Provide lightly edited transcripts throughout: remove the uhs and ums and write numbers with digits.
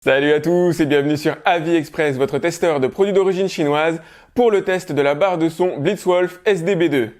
Salut à tous et bienvenue sur AviExpress, votre testeur de produits d'origine chinoise pour le test de la barre de son Blitzwolf SDB2.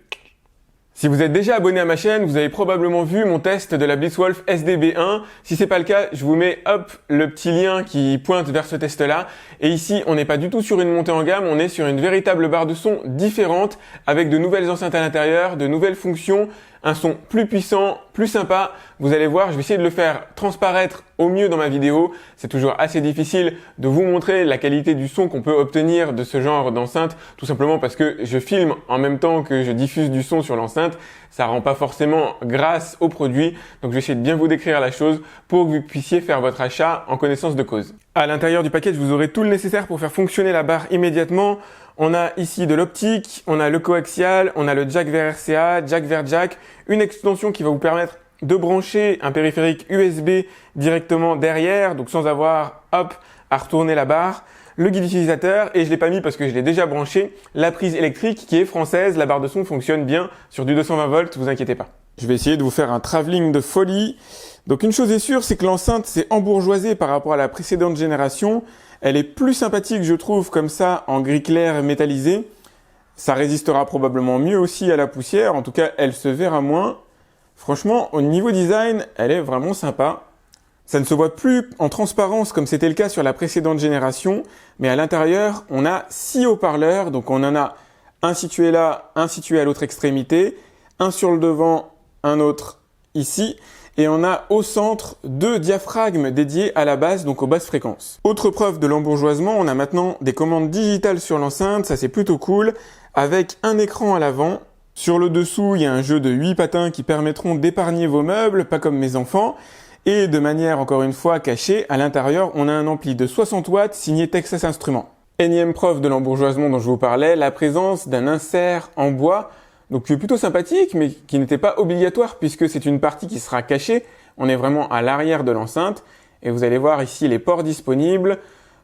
Si vous êtes déjà abonné à ma chaîne, vous avez probablement vu mon test de la Blitzwolf SDB1. Si c'est pas le cas, je vous mets le petit lien qui pointe vers ce test-là. Et ici, on n'est pas du tout sur une montée en gamme, on est sur une véritable barre de son différente avec de nouvelles enceintes à l'intérieur, de nouvelles fonctions, un son plus puissant, plus sympa. Vous allez voir, je vais essayer de le faire transparaître au mieux dans ma vidéo. C'est toujours assez difficile de vous montrer la qualité du son qu'on peut obtenir de ce genre d'enceinte, tout simplement parce que je filme en même temps que je diffuse du son sur l'enceinte. Ça rend pas forcément grâce au produit. Donc je vais essayer de bien vous décrire la chose pour que vous puissiez faire votre achat en connaissance de cause. À l'intérieur du package, vous aurez tout le nécessaire pour faire fonctionner la barre immédiatement. On a ici de l'optique, on a le coaxial, on a le jack vers RCA, jack vers jack, une extension qui va vous permettre de brancher un périphérique USB directement derrière, donc sans avoir à retourner la barre, le guide utilisateur, et je l'ai pas mis parce que je l'ai déjà branché, la prise électrique qui est française, la barre de son fonctionne bien sur du 220 volts, vous inquiétez pas. Je vais essayer de vous faire un travelling de folie. Donc une chose est sûre, c'est que l'enceinte s'est embourgeoisée par rapport à la précédente génération. Elle est plus sympathique, je trouve, comme ça, en gris clair métallisé. Ça résistera probablement mieux aussi à la poussière. En tout cas, elle se verra moins. Franchement, au niveau design, elle est vraiment sympa. Ça ne se voit plus en transparence comme c'était le cas sur la précédente génération. Mais à l'intérieur, on a 6 haut-parleurs. Donc on en a un situé là, un situé à l'autre extrémité. Un sur le devant, un autre ici. Et on a au centre 2 diaphragmes dédiés à la basse, donc aux basses fréquences. Autre preuve de l'embourgeoisement, on a maintenant des commandes digitales sur l'enceinte, ça c'est plutôt cool, avec un écran à l'avant. Sur le dessous, il y a un jeu de 8 patins qui permettront d'épargner vos meubles, pas comme mes enfants. Et de manière, encore une fois, cachée, à l'intérieur, on a un ampli de 60 watts signé Texas Instruments. Énième preuve de l'embourgeoisement dont je vous parlais, la présence d'un insert en bois, donc qui est plutôt sympathique, mais qui n'était pas obligatoire puisque c'est une partie qui sera cachée. On est vraiment à l'arrière de l'enceinte et vous allez voir ici les ports disponibles.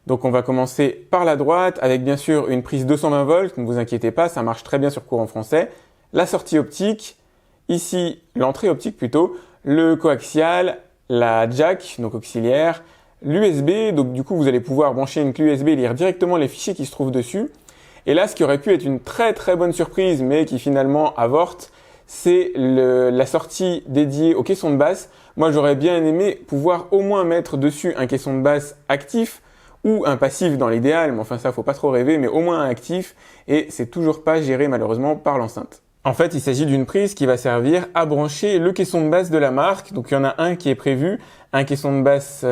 Donc on va commencer par la droite avec bien sûr une prise 220 volts, ne vous inquiétez pas, ça marche très bien sur courant français. La sortie optique, ici l'entrée optique plutôt, le coaxial, la jack, donc auxiliaire, l'USB, donc du coup vous allez pouvoir brancher une clé USB et lire directement les fichiers qui se trouvent dessus. Et là, ce qui aurait pu être une très très bonne surprise, mais qui finalement avorte, c'est la sortie dédiée au caisson de basse. Moi, j'aurais bien aimé pouvoir au moins mettre dessus un caisson de basse actif ou un passif dans l'idéal, mais enfin ça, faut pas trop rêver, mais au moins un actif, et c'est toujours pas géré malheureusement par l'enceinte. En fait, il s'agit d'une prise qui va servir à brancher le caisson de basse de la marque. Donc il y en a un qui est prévu, un caisson de basse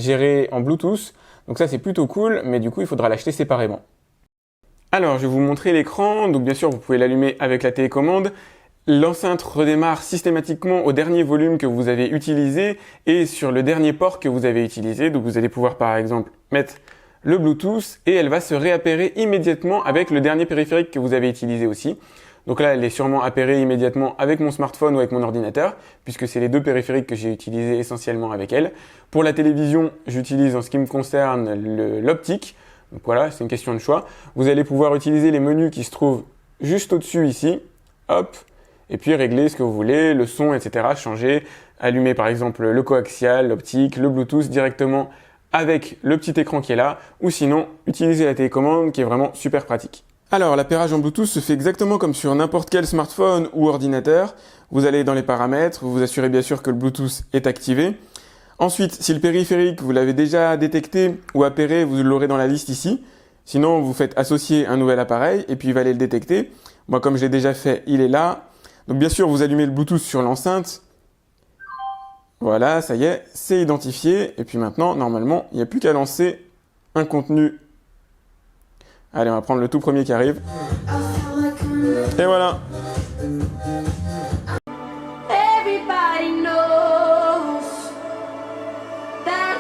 géré en Bluetooth. Donc ça, c'est plutôt cool, mais du coup, il faudra l'acheter séparément. Alors, je vais vous montrer l'écran. Donc, bien sûr, vous pouvez l'allumer avec la télécommande. L'enceinte redémarre systématiquement au dernier volume que vous avez utilisé et sur le dernier port que vous avez utilisé. Donc, vous allez pouvoir, par exemple, mettre le Bluetooth et elle va se réappairer immédiatement avec le dernier périphérique que vous avez utilisé aussi. Donc là, elle est sûrement appairée immédiatement avec mon smartphone ou avec mon ordinateur, puisque c'est les 2 périphériques que j'ai utilisés essentiellement avec elle. Pour la télévision, j'utilise en ce qui me concerne l'optique. Donc voilà, c'est une question de choix. Vous allez pouvoir utiliser les menus qui se trouvent juste au-dessus ici. Hop. Et puis régler ce que vous voulez, le son, etc. Changer, allumer par exemple le coaxial, l'optique, le Bluetooth directement avec le petit écran qui est là. Ou sinon, utiliser la télécommande qui est vraiment super pratique. Alors, l'appairage en Bluetooth se fait exactement comme sur n'importe quel smartphone ou ordinateur. Vous allez dans les paramètres, vous vous assurez bien sûr que le Bluetooth est activé. Ensuite, si le périphérique, vous l'avez déjà détecté ou appairé, vous l'aurez dans la liste ici. Sinon, vous faites associer un nouvel appareil et puis il va aller le détecter. Moi, comme je l'ai déjà fait, il est là. Donc bien sûr, vous allumez le Bluetooth sur l'enceinte. Voilà, ça y est, c'est identifié. Et puis maintenant, normalement, il n'y a plus qu'à lancer un contenu. Allez, on va prendre le tout premier qui arrive. Et voilà. Everybody knows that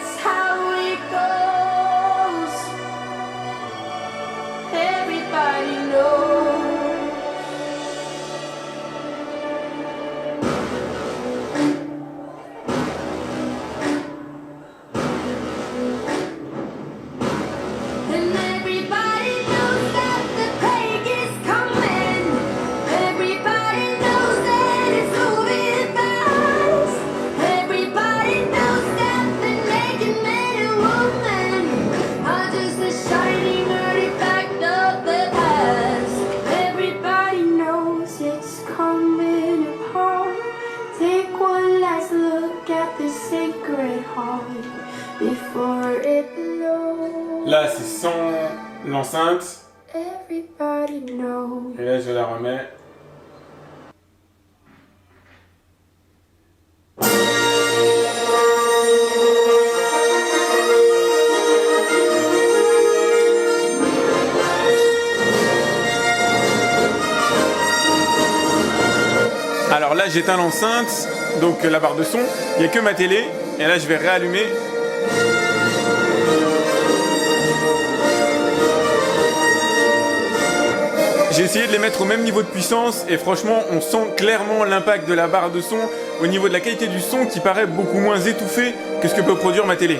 the plague is coming. Là, c'est sans l'enceinte. Et là, je la remets. Alors là, j'éteins l'enceinte, donc la barre de son. Il n'y a que ma télé. Et là, je vais réallumer. J'ai essayé de les mettre au même niveau de puissance et franchement, on sent clairement l'impact de la barre de son au niveau de la qualité du son qui paraît beaucoup moins étouffé que ce que peut produire ma télé.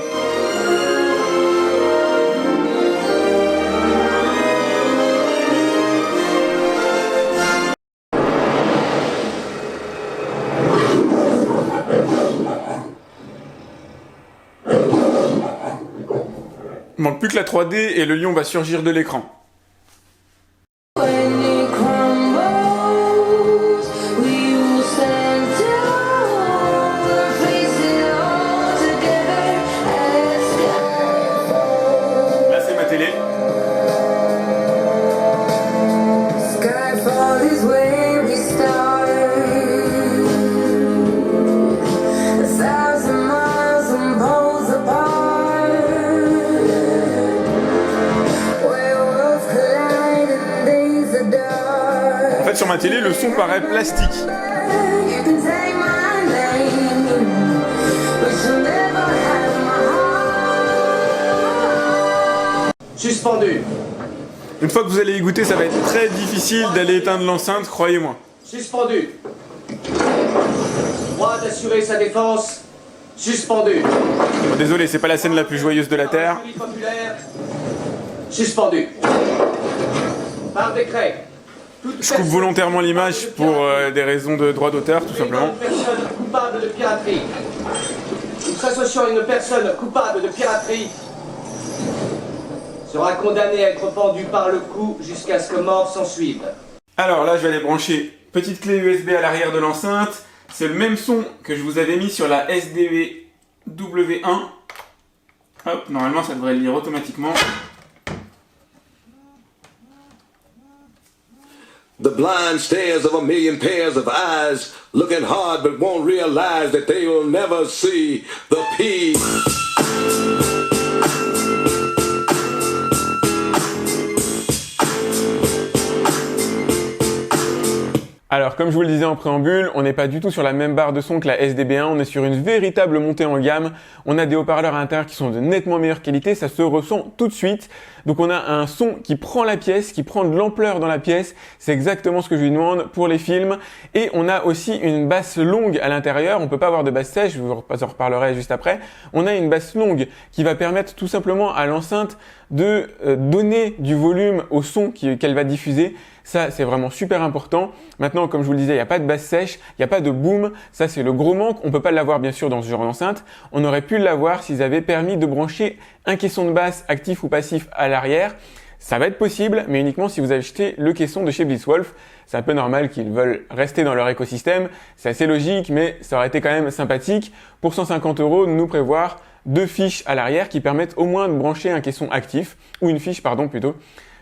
Il manque plus que la 3D et le lion va surgir de l'écran. Sur ma télé, le son paraît plastique. Suspendu. Une fois que vous allez y goûter, ça va être très difficile d'aller éteindre l'enceinte, croyez-moi. Suspendu. Droit d'assurer sa défense. Suspendu. Bon, désolé, c'est pas la scène la plus joyeuse de la Terre. Suspendu. Par décret. Je coupe volontairement l'image pour des raisons de droit d'auteur, tout simplement. Une personne coupable de piraterie. Nous s'associons à une personne coupable de piraterie sera condamnée à être pendue par le cou jusqu'à ce que mort s'en suive. Alors là, je vais aller brancher petite clé USB à l'arrière de l'enceinte. C'est le même son que je vous avais mis sur la SDW1. Hop, normalement, ça devrait le lire automatiquement. The blind stares of a million pairs of eyes, looking hard but won't realize that they will never see the peace. Alors, comme je vous le disais en préambule, on n'est pas du tout sur la même barre de son que la SDB1, on est sur une véritable montée en gamme. On a des haut-parleurs à l'intérieur qui sont de nettement meilleure qualité, ça se ressent tout de suite. Donc on a un son qui prend la pièce, qui prend de l'ampleur dans la pièce, c'est exactement ce que je lui demande pour les films. Et on a aussi une basse longue à l'intérieur, on peut pas avoir de basse sèche, je vous en reparlerai juste après. On a une basse longue qui va permettre tout simplement à l'enceinte de donner du volume au son qu'elle va diffuser. Ça, c'est vraiment super important. Maintenant, comme je vous le disais, il n'y a pas de basse sèche, il n'y a pas de boom. Ça, c'est le gros manque. On peut pas l'avoir, bien sûr, dans ce genre d'enceinte. On aurait pu l'avoir s'ils avaient permis de brancher un caisson de basse actif ou passif à l'arrière. Ça va être possible, mais uniquement si vous achetez le caisson de chez Blitzwolf. C'est un peu normal qu'ils veulent rester dans leur écosystème. C'est assez logique, mais ça aurait été quand même sympathique. Pour 150 €, nous prévoir 2 fiches à l'arrière qui permettent au moins de brancher un caisson actif, ou une fiche, pardon, plutôt.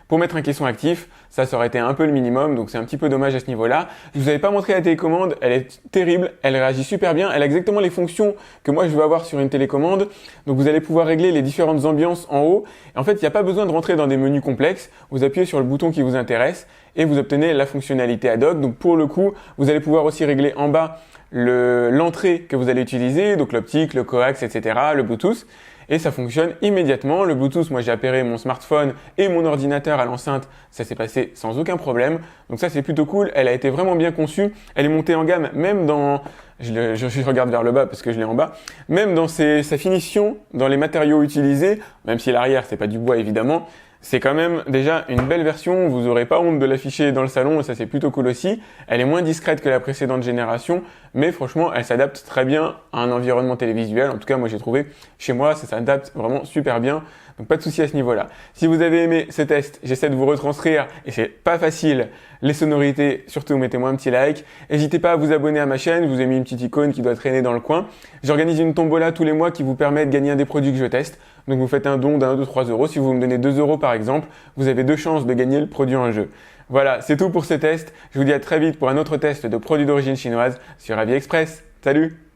Pour mettre un caisson actif, ça aurait été un peu le minimum, donc c'est un petit peu dommage à ce niveau-là. Je vous avais pas montré la télécommande, elle est terrible, elle réagit super bien, elle a exactement les fonctions que moi je veux avoir sur une télécommande. Donc vous allez pouvoir régler les différentes ambiances en haut. Et en fait, il n'y a pas besoin de rentrer dans des menus complexes. Vous appuyez sur le bouton qui vous intéresse et vous obtenez la fonctionnalité ad hoc. Donc pour le coup, vous allez pouvoir aussi régler en bas l'entrée que vous allez utiliser, donc l'optique, le coax, etc., le Bluetooth. Et ça fonctionne immédiatement. Le Bluetooth, moi j'ai appairé mon smartphone et mon ordinateur à l'enceinte, ça s'est passé sans aucun problème. Donc ça c'est plutôt cool, elle a été vraiment bien conçue. Elle est montée en gamme même dans, je regarde vers le bas parce que je l'ai en bas, même dans sa finition, dans les matériaux utilisés, même si l'arrière c'est pas du bois évidemment, C'est quand même déjà une belle version, vous n'aurez pas honte de l'afficher dans le salon, et ça c'est plutôt cool aussi. Elle est moins discrète que la précédente génération, mais franchement elle s'adapte très bien à un environnement télévisuel. En tout cas moi j'ai trouvé chez moi ça s'adapte vraiment super bien, donc pas de souci à ce niveau-là. Si vous avez aimé ce test, j'essaie de vous retranscrire, et c'est pas facile, les sonorités, surtout mettez-moi un petit like. N'hésitez pas à vous abonner à ma chaîne, je vous ai mis une petite icône qui doit traîner dans le coin. J'organise une tombola tous les mois qui vous permet de gagner un des produits que je teste. Donc vous faites un don d'1, 2, 3 euros. Si vous me donnez 2 euros par exemple, vous avez 2 chances de gagner le produit en jeu. Voilà, c'est tout pour ce test. Je vous dis à très vite pour un autre test de produits d'origine chinoise sur AviExpress. Salut!